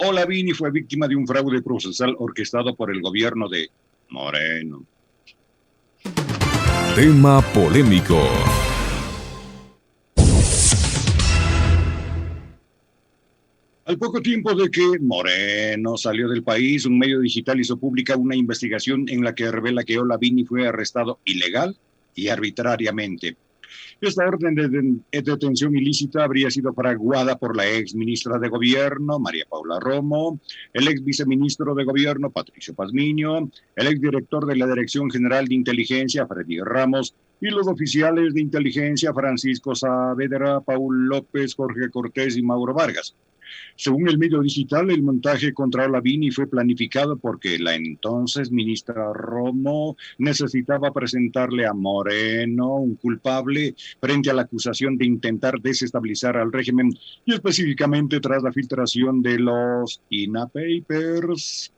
Olavini fue víctima de un fraude procesal orquestado por el gobierno de Moreno. Tema polémico. Al poco tiempo de que Moreno salió del país, un medio digital hizo pública una investigación en la que revela que Olavini fue arrestado ilegal y arbitrariamente. Esta orden de detención ilícita habría sido fraguada por la ex ministra de Gobierno, María Paula Romo, el ex viceministro de Gobierno, Patricio Pazmiño, el ex director de la Dirección General de Inteligencia, Freddy Ramos, y los oficiales de inteligencia, Francisco Saavedra, Paul López, Jorge Cortés y Mauro Vargas. Según el medio digital, el montaje contra Olavini fue planificado porque la entonces ministra Romo necesitaba presentarle a Moreno, un culpable, frente a la acusación de intentar desestabilizar al régimen, y específicamente tras la filtración de los INA Papers.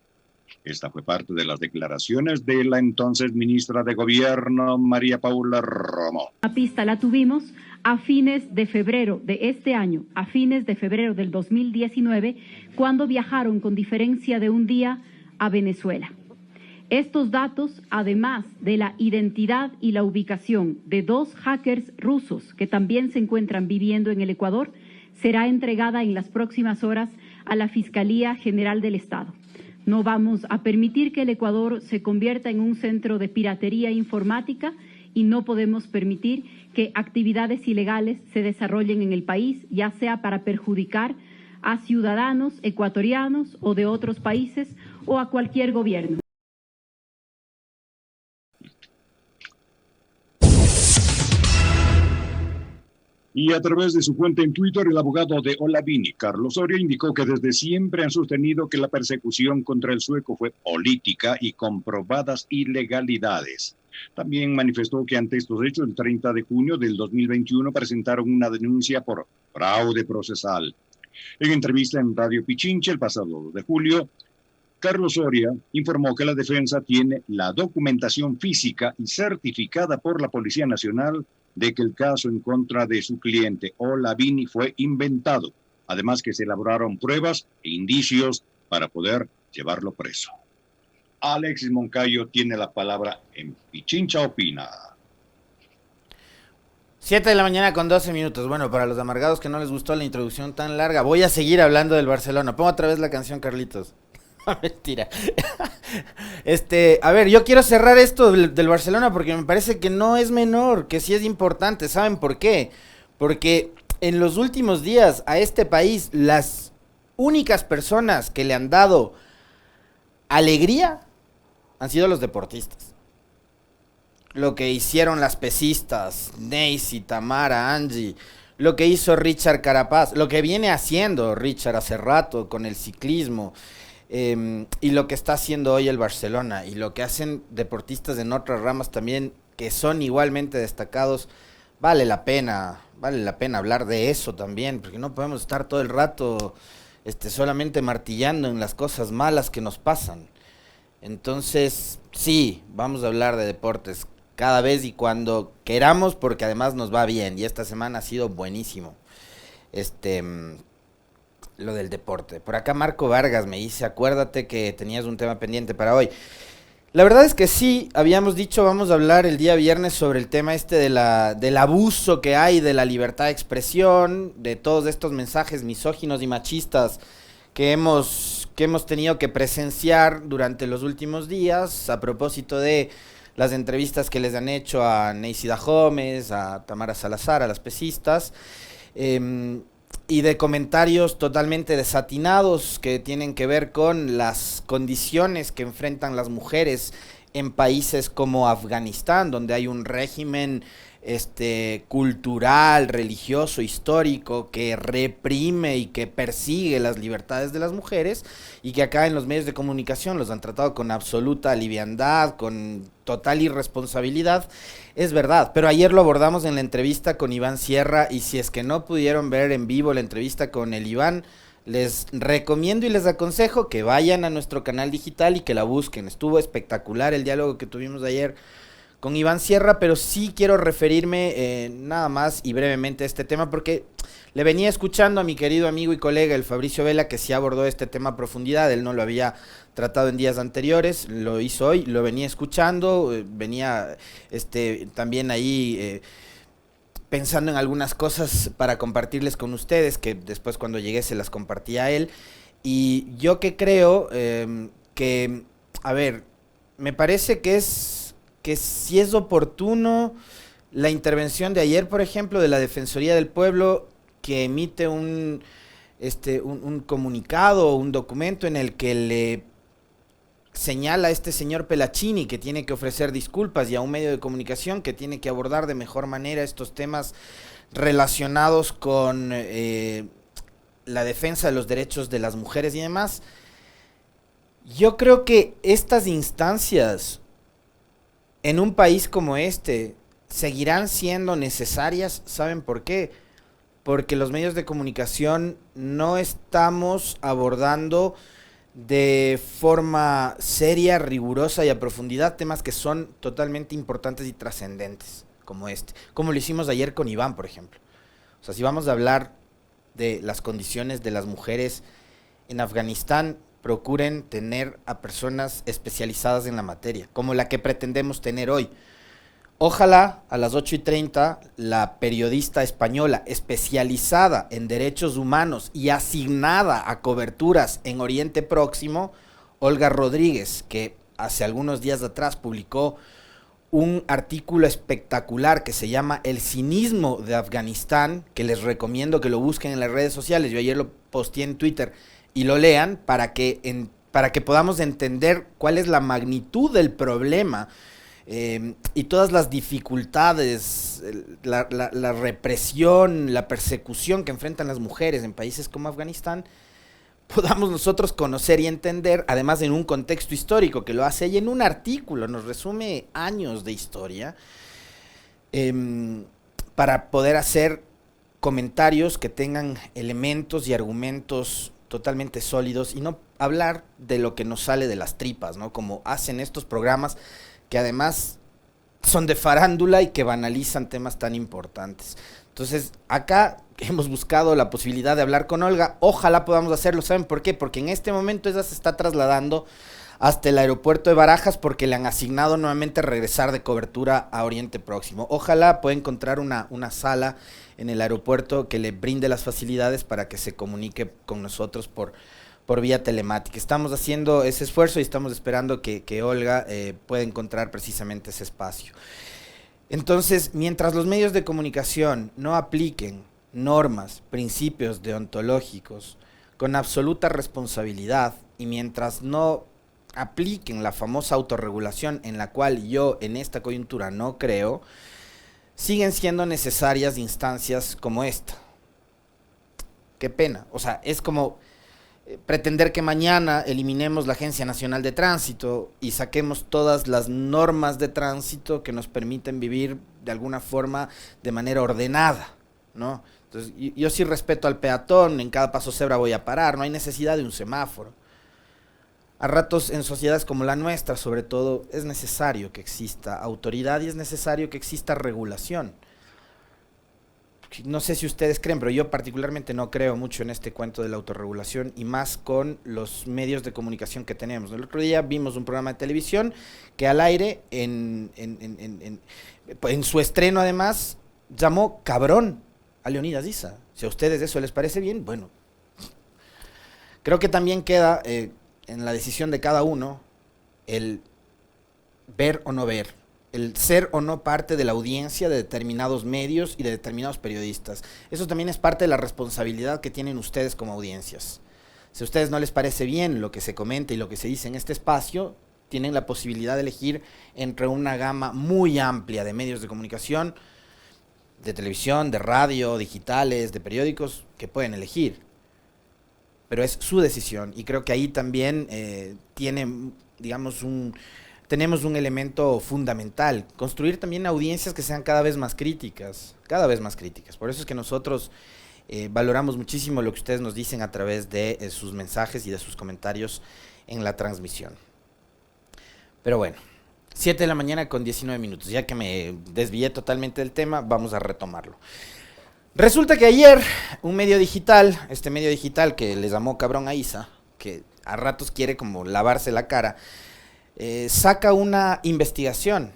Esta fue parte de las declaraciones de la entonces ministra de Gobierno, María Paula Romo. La pista la tuvimos a fines de febrero de este año, a fines de febrero del 2019, cuando viajaron con diferencia de un día a Venezuela. Estos datos, además de la identidad y la ubicación de 2 hackers rusos que también se encuentran viviendo en el Ecuador, será entregada en las próximas horas a la Fiscalía General del Estado. No vamos a permitir que el Ecuador se convierta en un centro de piratería informática y no podemos permitir que actividades ilegales se desarrollen en el país, ya sea para perjudicar a ciudadanos ecuatorianos o de otros países o a cualquier gobierno. Y a través de su cuenta en Twitter, el abogado de Olavini, Carlos Soria, indicó que desde siempre han sostenido que la persecución contra el sueco fue política y con probadas ilegalidades. También manifestó que ante estos hechos, el 30 de junio del 2021 presentaron una denuncia por fraude procesal. En entrevista en Radio Pichincha el pasado 2 de julio, Carlos Soria informó que la defensa tiene la documentación física y certificada por la Policía Nacional de que el caso en contra de su cliente Olavini fue inventado, además que se elaboraron pruebas e indicios para poder llevarlo preso. Alexis Moncayo tiene la palabra en Pichincha Opina. 7 de la mañana con 12 minutos. Bueno, para los amargados que no les gustó la introducción tan larga, voy a seguir hablando del Barcelona. Pongo otra vez la canción, Carlitos. Mentira. A ver, yo quiero cerrar esto del Barcelona porque me parece que no es menor, que sí es importante. ¿Saben por qué? Porque en los últimos días a este país las únicas personas que le han dado alegría han sido los deportistas. Lo que hicieron las pesistas, Neisy, Tamara, Angie, lo que hizo Richard Carapaz, lo que viene haciendo Richard hace rato con el ciclismo. Y lo que está haciendo hoy el Barcelona y lo que hacen deportistas en otras ramas también que son igualmente destacados, vale la pena hablar de eso también, porque no podemos estar todo el rato solamente martillando en las cosas malas que nos pasan. Entonces, sí, vamos a hablar de deportes cada vez y cuando queramos, porque además nos va bien y esta semana ha sido buenísimo. Lo del deporte. Por acá Marco Vargas me dice, acuérdate que tenías un tema pendiente para hoy. La verdad es que sí, habíamos dicho, vamos a hablar el día viernes sobre el tema del abuso que hay de la libertad de expresión, de todos estos mensajes misóginos y machistas que hemos tenido que presenciar durante los últimos días, a propósito de las entrevistas que les han hecho a Neisida Gómez, a Tamara Salazar, a las pesistas, y de comentarios totalmente desatinados que tienen que ver con las condiciones que enfrentan las mujeres en países como Afganistán, donde hay un régimen cultural, religioso, histórico, que reprime y que persigue las libertades de las mujeres, y que acá en los medios de comunicación los han tratado con absoluta liviandad, con total irresponsabilidad. Es verdad, pero ayer lo abordamos en la entrevista con Iván Sierra, y si es que no pudieron ver en vivo la entrevista con el Iván, les recomiendo y les aconsejo que vayan a nuestro canal digital y que la busquen. Estuvo espectacular el diálogo que tuvimos ayer con Iván Sierra, pero sí quiero referirme nada más y brevemente a este tema, porque Le venía escuchando a mi querido amigo y colega, el Fabricio Vela, que sí abordó este tema a profundidad. Él no lo había tratado en días anteriores, lo hizo hoy, lo venía escuchando, venía también ahí pensando en algunas cosas para compartirles con ustedes, que después cuando llegué se las compartía a él. Y yo que creo que, a ver, me parece que si es oportuno la intervención de ayer, por ejemplo, de la Defensoría del Pueblo, que emite un comunicado, un documento en el que le señala a este señor Pelachini que tiene que ofrecer disculpas, y a un medio de comunicación que tiene que abordar de mejor manera estos temas relacionados con la defensa de los derechos de las mujeres y demás. Yo creo que estas instancias en un país como este seguirán siendo necesarias. ¿Saben por qué? Porque los medios de comunicación no estamos abordando de forma seria, rigurosa y a profundidad temas que son totalmente importantes y trascendentes, como como lo hicimos ayer con Iván, por ejemplo. O sea, si vamos a hablar de las condiciones de las mujeres en Afganistán, procuren tener a personas especializadas en la materia, como la que pretendemos tener hoy. Ojalá a las 8:30 la periodista española especializada en derechos humanos y asignada a coberturas en Oriente Próximo, Olga Rodríguez, que hace algunos días atrás publicó un artículo espectacular que se llama El cinismo de Afganistán, que les recomiendo que lo busquen en las redes sociales. Yo ayer lo posteé en Twitter y lo lean para que podamos entender cuál es la magnitud del problema. Y todas las dificultades, la represión, la persecución que enfrentan las mujeres en países como Afganistán, podamos nosotros conocer y entender, además en un contexto histórico que lo hace ella en un artículo, nos resume años de historia, para poder hacer comentarios que tengan elementos y argumentos totalmente sólidos y no hablar de lo que nos sale de las tripas, ¿no? Como hacen estos programas que además son de farándula y que banalizan temas tan importantes. Entonces, acá hemos buscado la posibilidad de hablar con Olga. Ojalá podamos hacerlo. ¿Saben por qué? Porque en este momento ella se está trasladando hasta el aeropuerto de Barajas porque le han asignado nuevamente regresar de cobertura a Oriente Próximo. Ojalá pueda encontrar una sala en el aeropuerto que le brinde las facilidades para que se comunique con nosotros por vía telemática. Estamos haciendo ese esfuerzo y estamos esperando que Olga pueda encontrar precisamente ese espacio. Entonces, mientras los medios de comunicación no apliquen normas, principios deontológicos con absoluta responsabilidad, y mientras no apliquen la famosa autorregulación en la cual yo en esta coyuntura no creo, siguen siendo necesarias instancias como esta. Qué pena. O sea, es como pretender que mañana eliminemos la Agencia Nacional de Tránsito y saquemos todas las normas de tránsito que nos permiten vivir de alguna forma de manera ordenada, ¿no? Entonces, yo sí respeto al peatón, en cada paso cebra voy a parar, no hay necesidad de un semáforo. A ratos en sociedades como la nuestra, sobre todo, es necesario que exista autoridad y es necesario que exista regulación. No sé si ustedes creen, pero yo particularmente no creo mucho en este cuento de la autorregulación, y más con los medios de comunicación que tenemos. El otro día vimos un programa de televisión que al aire, en su estreno además, llamó cabrón a Leonidas Issa. Si a ustedes eso les parece bien, bueno. Creo que también queda en la decisión de cada uno el ver o no ver, el ser o no parte de la audiencia de determinados medios y de determinados periodistas. Eso también es parte de la responsabilidad que tienen ustedes como audiencias. Si a ustedes no les parece bien lo que se comenta y lo que se dice en este espacio, tienen la posibilidad de elegir entre una gama muy amplia de medios de comunicación, de televisión, de radio, digitales, de periódicos, que pueden elegir. Pero es su decisión, y creo que ahí también tenemos un elemento fundamental, construir también audiencias que sean cada vez más críticas. Por eso es que nosotros valoramos muchísimo lo que ustedes nos dicen a través de sus mensajes y de sus comentarios en la transmisión. Pero bueno, 7 de la mañana con 19 minutos, ya que me desvié totalmente del tema, vamos a retomarlo. Resulta que ayer un medio digital, este medio digital que le llamó cabrón a Isa, que a ratos quiere como lavarse la cara, saca una investigación.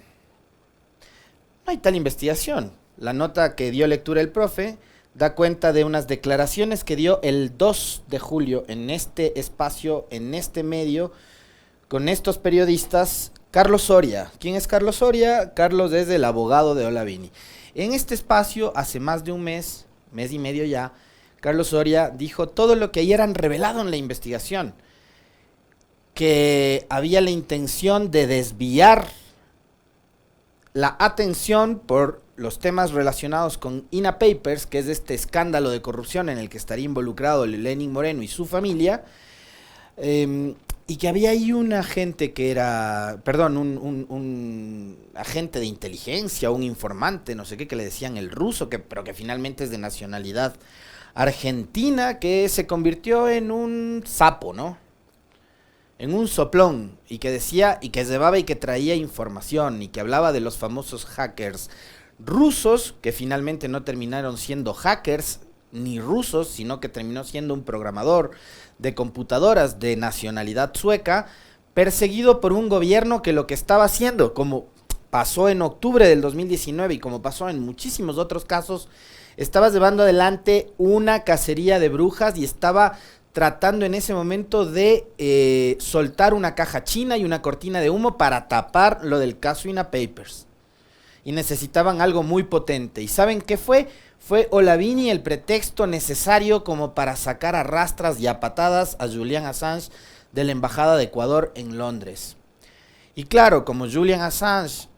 No hay tal investigación. La nota que dio lectura el profe da cuenta de unas declaraciones que dio el 2 de julio en este espacio, en este medio, con estos periodistas. Carlos Soria. ¿Quién es Carlos Soria? Carlos es el abogado de Olavini. En este espacio, hace más de un mes y medio ya, Carlos Soria dijo todo lo que ayer han revelado en la investigación, que había la intención de desviar la atención por los temas relacionados con INA Papers, que es este escándalo de corrupción en el que estaría involucrado Lenín Moreno y su familia, y que había ahí un agente que era, perdón, un agente de inteligencia, un informante, no sé qué, que le decían el ruso, pero que finalmente es de nacionalidad argentina, que se convirtió en un sapo, ¿no? En un soplón, y que decía, y que llevaba y que traía información, y que hablaba de los famosos hackers rusos, que finalmente no terminaron siendo hackers ni rusos, sino que terminó siendo un programador de computadoras de nacionalidad sueca, perseguido por un gobierno que lo que estaba haciendo, como pasó en octubre del 2019 y como pasó en muchísimos otros casos, estaba llevando adelante una cacería de brujas y estaba tratando en ese momento de soltar una caja china y una cortina de humo para tapar lo del caso INA Papers. Y necesitaban algo muy potente. ¿Y saben qué fue? Fue Olavini el pretexto necesario como para sacar a rastras y a patadas a Julian Assange de la Embajada de Ecuador en Londres. Y claro, como Julian Assange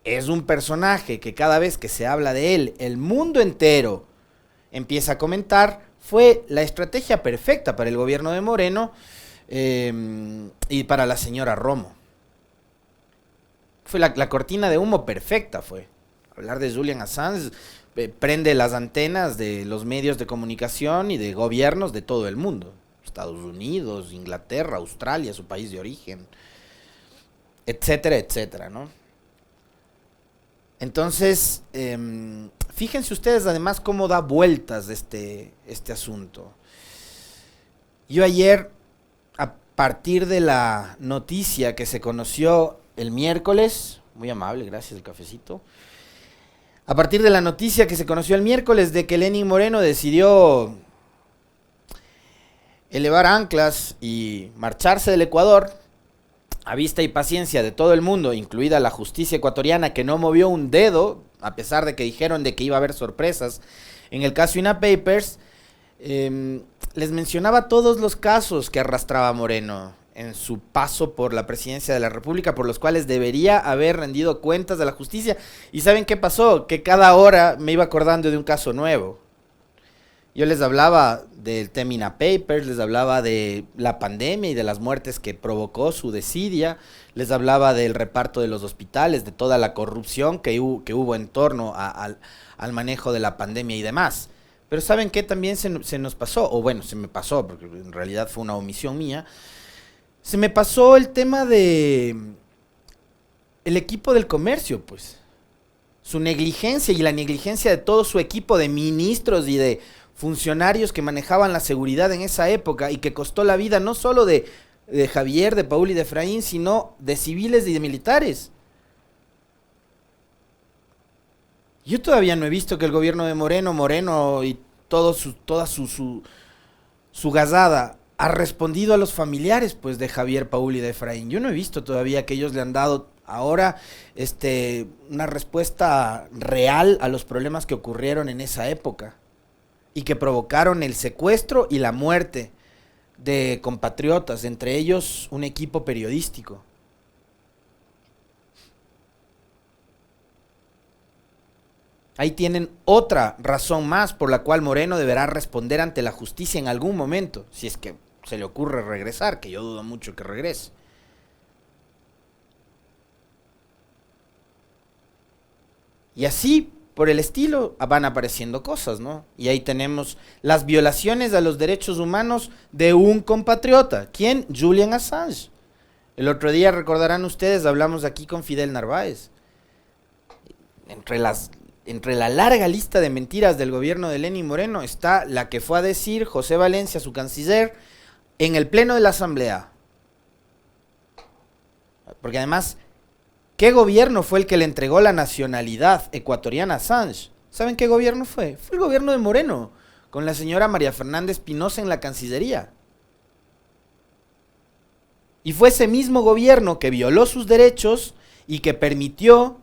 es un personaje que cada vez que se habla de él, el mundo entero empieza a comentar, fue la estrategia perfecta para el gobierno de Moreno y para la señora Romo. Fue la cortina de humo perfecta, fue. Hablar de Julian Assange prende las antenas de los medios de comunicación y de gobiernos de todo el mundo. Estados Unidos, Inglaterra, Australia, su país de origen, etcétera, etcétera, ¿no? Entonces, fíjense ustedes además cómo da vueltas este asunto. Yo ayer, a partir de la noticia que se conoció el miércoles, muy amable, gracias, el cafecito. A partir de la noticia que se conoció el miércoles de que Lenín Moreno decidió elevar anclas y marcharse del Ecuador, a vista y paciencia de todo el mundo, incluida la justicia ecuatoriana, que no movió un dedo, a pesar de que dijeron de que iba a haber sorpresas en el caso INA Papers, les mencionaba todos los casos que arrastraba Moreno en su paso por la presidencia de la República, por los cuales debería haber rendido cuentas a la justicia. ¿Y saben qué pasó? Que cada hora me iba acordando de un caso nuevo. Yo les hablaba del tema INA Papers, les hablaba de la pandemia y de las muertes que provocó su desidia, les hablaba del reparto de los hospitales, de toda la corrupción que hubo en torno al manejo de la pandemia y demás. Pero ¿saben qué? También se nos pasó, o bueno, se me pasó, porque en realidad fue una omisión mía. Se me pasó el tema de el equipo del comercio, pues. Su negligencia y la negligencia de todo su equipo de ministros y de funcionarios que manejaban la seguridad en esa época y que costó la vida no solo de Javier, de Paul y de Efraín, sino de civiles y de militares. Yo todavía no he visto que el gobierno de Moreno y toda su gazada ha respondido a los familiares, pues, de Javier, Paul y de Efraín. Yo no he visto todavía que ellos le han dado ahora una respuesta real a los problemas que ocurrieron en esa época y que provocaron el secuestro y la muerte de compatriotas, entre ellos un equipo periodístico. Ahí tienen otra razón más por la cual Moreno deberá responder ante la justicia en algún momento, si es que se le ocurre regresar, que yo dudo mucho que regrese. Y así, por el estilo, van apareciendo cosas, ¿no? Y ahí tenemos las violaciones a los derechos humanos de un compatriota. ¿Quién? Julian Assange. El otro día, recordarán ustedes, hablamos aquí con Fidel Narváez. Entre entre la larga lista de mentiras del gobierno de Lenín Moreno está la que fue a decir José Valencia, su canciller, en el pleno de la Asamblea. Porque además, ¿qué gobierno fue el que le entregó la nacionalidad ecuatoriana a Assange? ¿Saben qué gobierno fue? Fue el gobierno de Moreno, con la señora María Fernanda Espinosa en la Cancillería. Y fue ese mismo gobierno que violó sus derechos y que permitió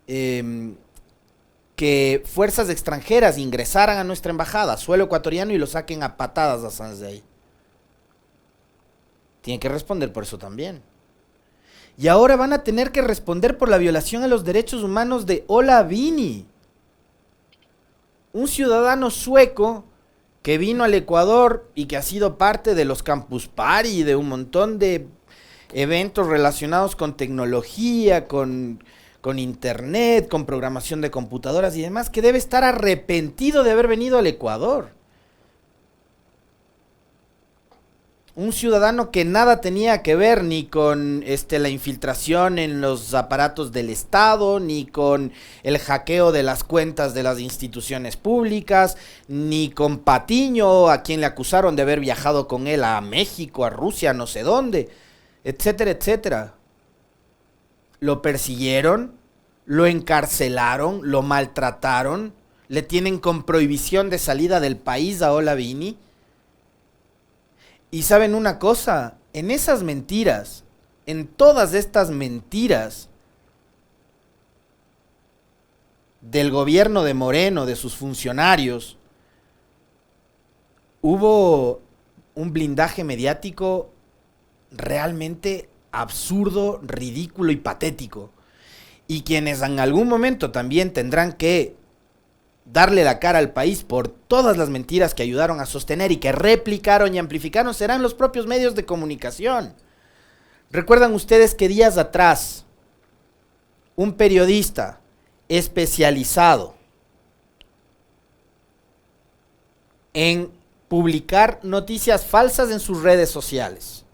que fuerzas extranjeras ingresaran a nuestra embajada, suelo ecuatoriano, y lo saquen a patadas a Assange de ahí. Tienen que responder por eso también. Y ahora van a tener que responder por la violación a los derechos humanos de Ola Vini, un ciudadano sueco que vino al Ecuador y que ha sido parte de los Campus Party, de un montón de eventos relacionados con tecnología, con internet, con programación de computadoras y demás, que debe estar arrepentido de haber venido al Ecuador. Un ciudadano que nada tenía que ver ni con la infiltración en los aparatos del Estado, ni con el hackeo de las cuentas de las instituciones públicas, ni con Patiño, a quien le acusaron de haber viajado con él a México, a Rusia, no sé dónde, etcétera, etcétera. Lo persiguieron, lo encarcelaron, lo maltrataron, le tienen con prohibición de salida del país a Ola Vini. Y saben una cosa, en esas mentiras, en todas estas mentiras del gobierno de Moreno, de sus funcionarios, hubo un blindaje mediático realmente absurdo, ridículo y patético. Y quienes en algún momento también tendrán que darle la cara al país por todas las mentiras que ayudaron a sostener y que replicaron y amplificaron serán los propios medios de comunicación. ¿Recuerdan ustedes que días atrás un periodista especializado en publicar noticias falsas en sus redes sociales,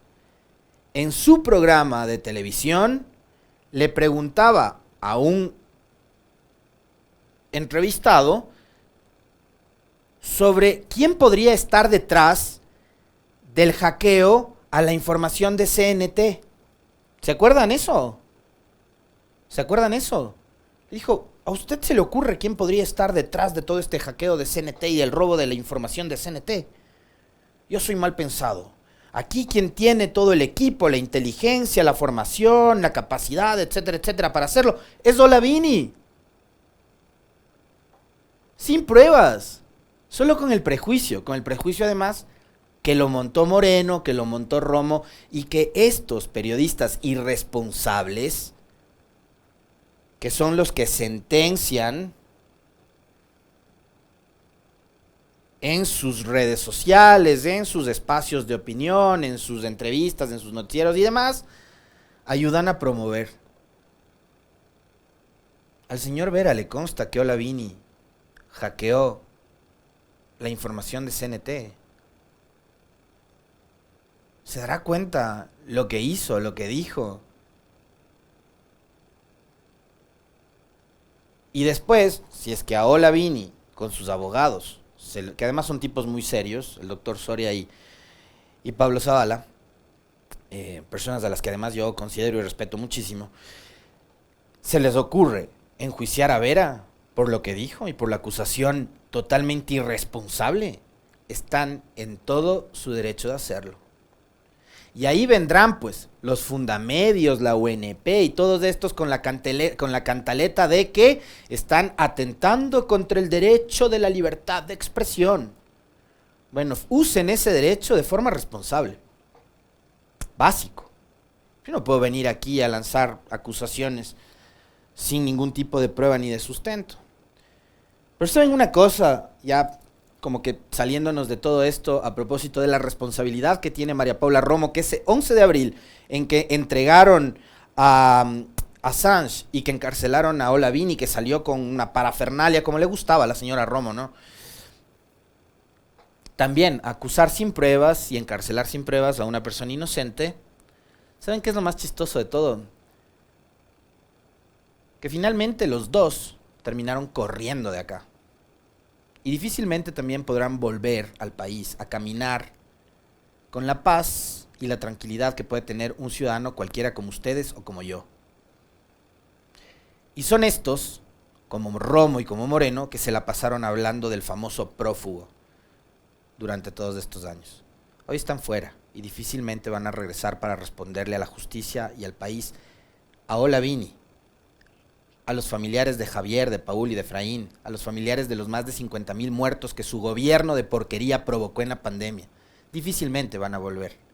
en su programa de televisión, le preguntaba a un entrevistado sobre quién podría estar detrás del hackeo a la información de CNT? ¿Se acuerdan eso? ¿Se acuerdan eso? Dijo, ¿a usted se le ocurre quién podría estar detrás de todo este hackeo de CNT y el robo de la información de CNT? Yo soy mal pensado. Aquí quien tiene todo el equipo, la inteligencia, la formación, la capacidad, etcétera, etcétera, para hacerlo, es Ola Vini. Sin pruebas, solo con el prejuicio además que lo montó Moreno, que lo montó Romo, y que estos periodistas irresponsables, que son los que sentencian en sus redes sociales, en sus espacios de opinión, en sus entrevistas, en sus noticieros y demás, ayudan a promover. Al señor Vera le consta que Ola Vini hackeó la información de CNT. ¿Se dará cuenta lo que hizo, lo que dijo? Y después, si es que a Ola Vini, con sus abogados, que además son tipos muy serios, el doctor Soria y Pablo Zavala, personas a las que además yo considero y respeto muchísimo, se les ocurre enjuiciar a Vera por lo que dijo y por la acusación totalmente irresponsable, están en todo su derecho de hacerlo. Y ahí vendrán pues los fundamedios, la UNP y todos estos con la cantaleta de que están atentando contra el derecho de la libertad de expresión. Bueno, usen ese derecho de forma responsable. Básico. Yo no puedo venir aquí a lanzar acusaciones sin ningún tipo de prueba ni de sustento. Pero saben una cosa, ya como que saliéndonos de todo esto, a propósito de la responsabilidad que tiene María Paula Romo, que ese 11 de abril en que entregaron a Assange y que encarcelaron a Ola Vini, que salió con una parafernalia como le gustaba a la señora Romo, ¿no? También acusar sin pruebas y encarcelar sin pruebas a una persona inocente. ¿Saben qué es lo más chistoso de todo? Que finalmente los dos terminaron corriendo de acá. Y difícilmente también podrán volver al país a caminar con la paz y la tranquilidad que puede tener un ciudadano cualquiera como ustedes o como yo. Y son estos, como Romo y como Moreno, que se la pasaron hablando del famoso prófugo durante todos estos años. Hoy están fuera y difícilmente van a regresar para responderle a la justicia y al país, a Ola Vini, a los familiares de Javier, de Paul y de Efraín, a los familiares de los más de 50,000 muertos que su gobierno de porquería provocó en la pandemia. Difícilmente van a volver.